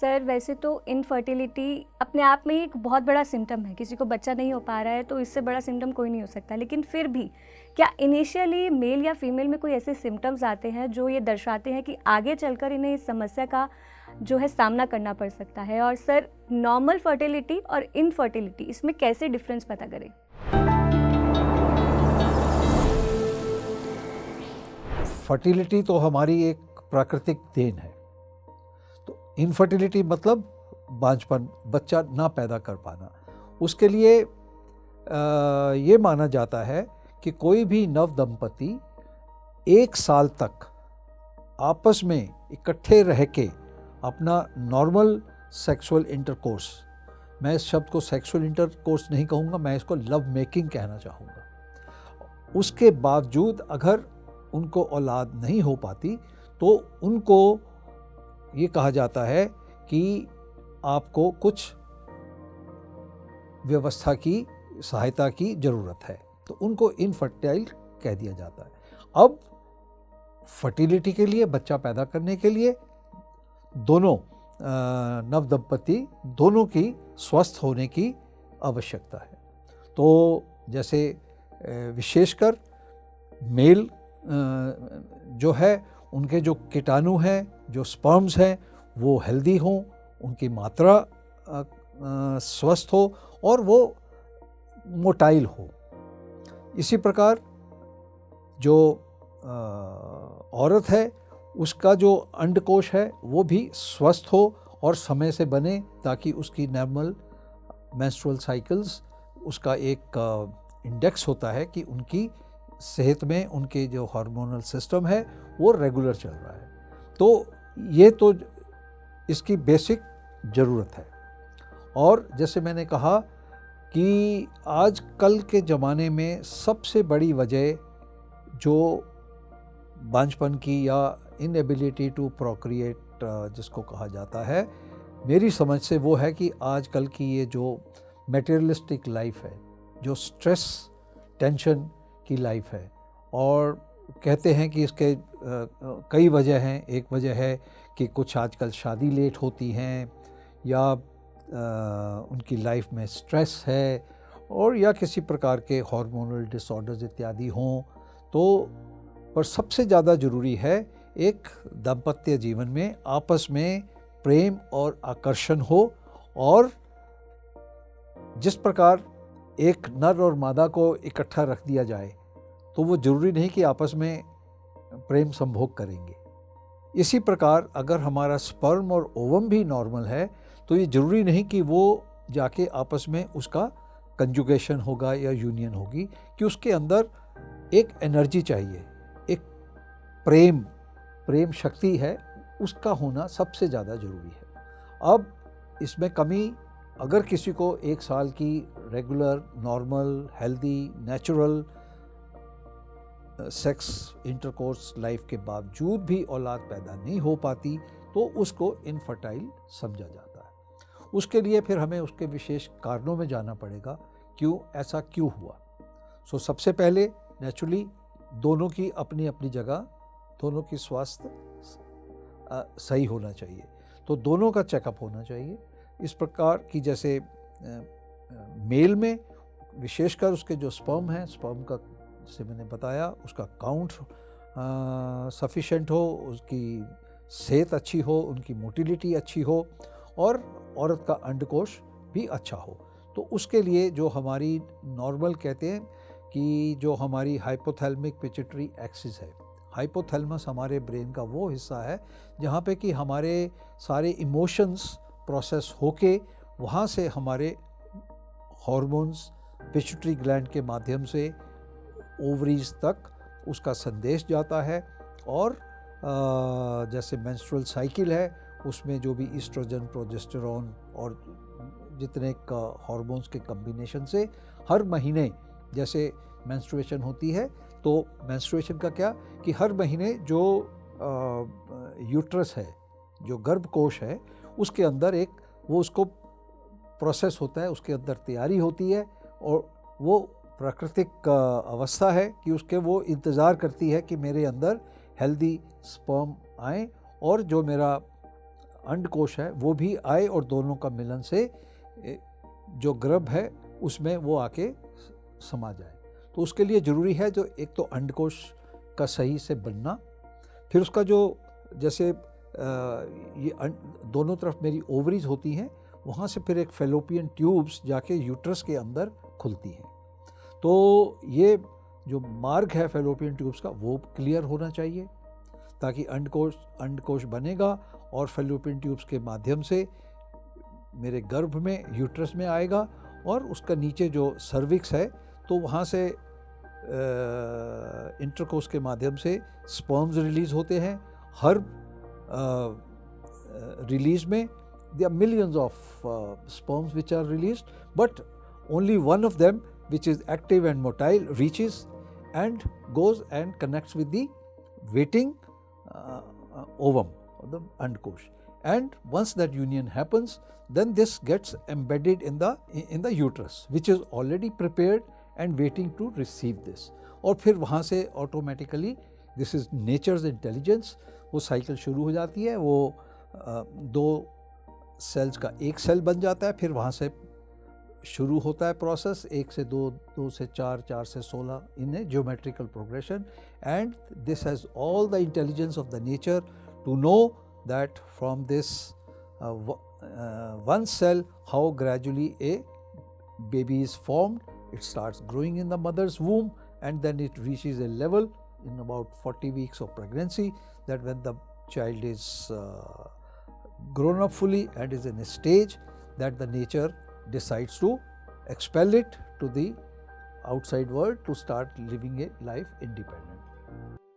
Sir वैसे तो infertility अपने आप में ही एक बहुत बड़ा सिम्टम है। किसी को बच्चा नहीं हो पा रहा है तो इससे बड़ा सिम्टम कोई नहीं हो सकता। लेकिन फिर भी क्या इनिशियली मेल या फीमेल में कोई ऐसे सिम्टम्स आते हैं जो ये दर्शाते हैं कि आगे चलकर इन्हें इस समस्या का जो है सामना करना पड़ सकता है? और सर नॉर्मल फर्टिलिटी और इनफर्टिलिटी इसमें कैसे डिफरेंस पता करें? फर्टिलिटी तो हमारी एक प्राकृतिक देन है। तो इनफर्टिलिटी मतलब बांझपन, बच्चा ना पैदा कर पाना। उसके लिए ये माना जाता है कि कोई भी नव दंपति 1 साल तक आपस में इकट्ठे रह के अपना नॉर्मल सेक्सुअल इंटरकोर्स, मैं इस शब्द को सेक्सुअल इंटरकोर्स नहीं कहूँगा, मैं इसको लव मेकिंग कहना चाहूँगा, उसके बावजूद अगर उनको औलाद नहीं हो पाती तो उनको ये कहा जाता है कि आपको कुछ व्यवस्था की सहायता की ज़रूरत है, तो उनको इनफर्टाइल कह दिया जाता है। अब फर्टिलिटी के लिए, बच्चा पैदा करने के लिए दोनों नव दंपति दोनों की स्वस्थ होने की आवश्यकता है। तो जैसे विशेषकर मेल जो है, उनके जो कीटाणु हैं, जो स्पर्म्स हैं, वो हेल्दी हों, उनकी मात्रा स्वस्थ हो और वो मोटाइल हो। इसी प्रकार जो औरत है, उसका जो अंडकोश है वो भी स्वस्थ हो और समय से बने, ताकि उसकी नॉर्मल मेंस्ट्रुअल साइकिल्स, उसका एक इंडेक्स होता है कि उनकी सेहत में उनके जो हार्मोनल सिस्टम है वो रेगुलर चल रहा है। तो ये तो इसकी बेसिक ज़रूरत है। और जैसे मैंने कहा कि आज कल के ज़माने में सबसे बड़ी वजह जो बांझपन की या इनएबिलिटी टू प्रोक्रिएट जिसको कहा जाता है, मेरी समझ से वो है कि आजकल की ये जो मटेरियलिस्टिक लाइफ है, जो स्ट्रेस टेंशन की लाइफ है, और कहते हैं कि इसके कई वजह हैं। एक वजह है कि कुछ आजकल शादी लेट होती हैं, या उनकी लाइफ में स्ट्रेस है, और या किसी प्रकार के हार्मोनल डिसऑर्डर्स इत्यादि हों। तो पर सबसे ज़्यादा ज़रूरी है एक दाम्पत्य जीवन में आपस में प्रेम और आकर्षण हो, और जिस प्रकार एक नर और मादा को इकट्ठा रख दिया जाए तो वो ज़रूरी नहीं कि आपस में प्रेम संभोग करेंगे। इसी प्रकार अगर हमारा स्पर्म और ओवम भी नॉर्मल है तो ये ज़रूरी नहीं कि वो जाके आपस में उसका कंजुगेशन होगा या यूनियन होगी, कि उसके अंदर एक एनर्जी चाहिए, एक प्रेम शक्ति है, उसका होना सबसे ज़्यादा ज़रूरी है। अब इसमें कमी अगर किसी को 1 साल की regular normal healthy natural sex intercourse life के बावजूद भी औलाद पैदा नहीं हो पाती तो उसको इनफर्टाइल समझा जाता है। उसके लिए फिर हमें उसके विशेष कारणों में जाना पड़ेगा, ऐसा क्यों हुआ। सबसे पहले नेचुरली दोनों की अपनी अपनी जगह, दोनों की स्वास्थ्य सही होना चाहिए, तो दोनों का चेकअप होना चाहिए। इस प्रकार की जैसे मेल में विशेषकर उसके जो स्पर्म है, स्पर्म का जैसे मैंने बताया उसका काउंट सफिशेंट हो, उसकी सेहत अच्छी हो, उनकी मोटिलिटी अच्छी हो, और औरत का अंडकोश भी अच्छा हो। तो उसके लिए जो हमारी नॉर्मल कहते हैं कि जो हमारी हाइपोथैलेमिक पिट्यूटरी एक्सिस है, हाइपोथैलेमस हमारे ब्रेन का वो हिस्सा है जहाँ पे कि हमारे सारे इमोशंस प्रोसेस होके वहाँ से हमारे हार्मोन्स पिट्यूटरी ग्लैंड के माध्यम से ओवरीज तक उसका संदेश जाता है। और जैसे मेंस्ट्रुअल साइकिल है, उसमें जो भी ईस्ट्रोजन, प्रोजेस्टेरोन और जितने का हार्मोन्स के कम्बिनेशन से हर महीने जैसे मेंस्ट्रुएशन होती है, तो मेंस्ट्रुएशन का क्या कि हर महीने जो यूट्रस है, जो गर्भकोश है, उसके अंदर एक वो उसको प्रोसेस होता है, उसके अंदर तैयारी होती है, और वो प्राकृतिक अवस्था है कि उसके वो इंतज़ार करती है कि मेरे अंदर हेल्दी स्पर्म आए और जो मेरा अंडकोश है वो भी आए और दोनों का मिलन से जो गर्भ है उसमें वो आके समा जाए। तो उसके लिए ज़रूरी है जो एक तो अंडकोश का सही से बनना, फिर उसका जो जैसे दोनों तरफ मेरी ओवरीज होती हैं, वहाँ से फिर एक फेलोपियन ट्यूब्स जाके यूट्रस के अंदर खुलती हैं। तो ये जो मार्ग है फेलोपियन ट्यूब्स का वो क्लियर होना चाहिए ताकि अंडकोश बनेगा और फेलोपियन ट्यूब्स के माध्यम से मेरे गर्भ में यूट्रस में आएगा और उसका नीचे जो सर्विक्स है तो वहाँ से इंटरकोर्स के माध्यम से स्पर्म्स रिलीज होते हैं। हर रिलीज में there are millions of sperms which are released, but only one of them which is active and motile reaches and goes and connects with the waiting ovum, the अंडकोश, and once that union happens then this gets embedded in the uterus which is already prepared and waiting to receive this, और फिर वहाँ से automatically this is nature's intelligence, वो cycle शुरू हो जाती है। वो दो सेल्स का एक सेल बन जाता है, फिर वहाँ से शुरू होता है प्रोसेस 1 से 2, 2 से 4, 4 से 16 in a geometrical progression, and this has all the intelligence of the nature to know that from this one cell how gradually a baby is formed. It starts growing in the mother's womb and then it reaches a level in about 40 weeks of pregnancy that when the child is grown up fully and is in a stage that the nature decides to expel it to the outside world to start living a life independent.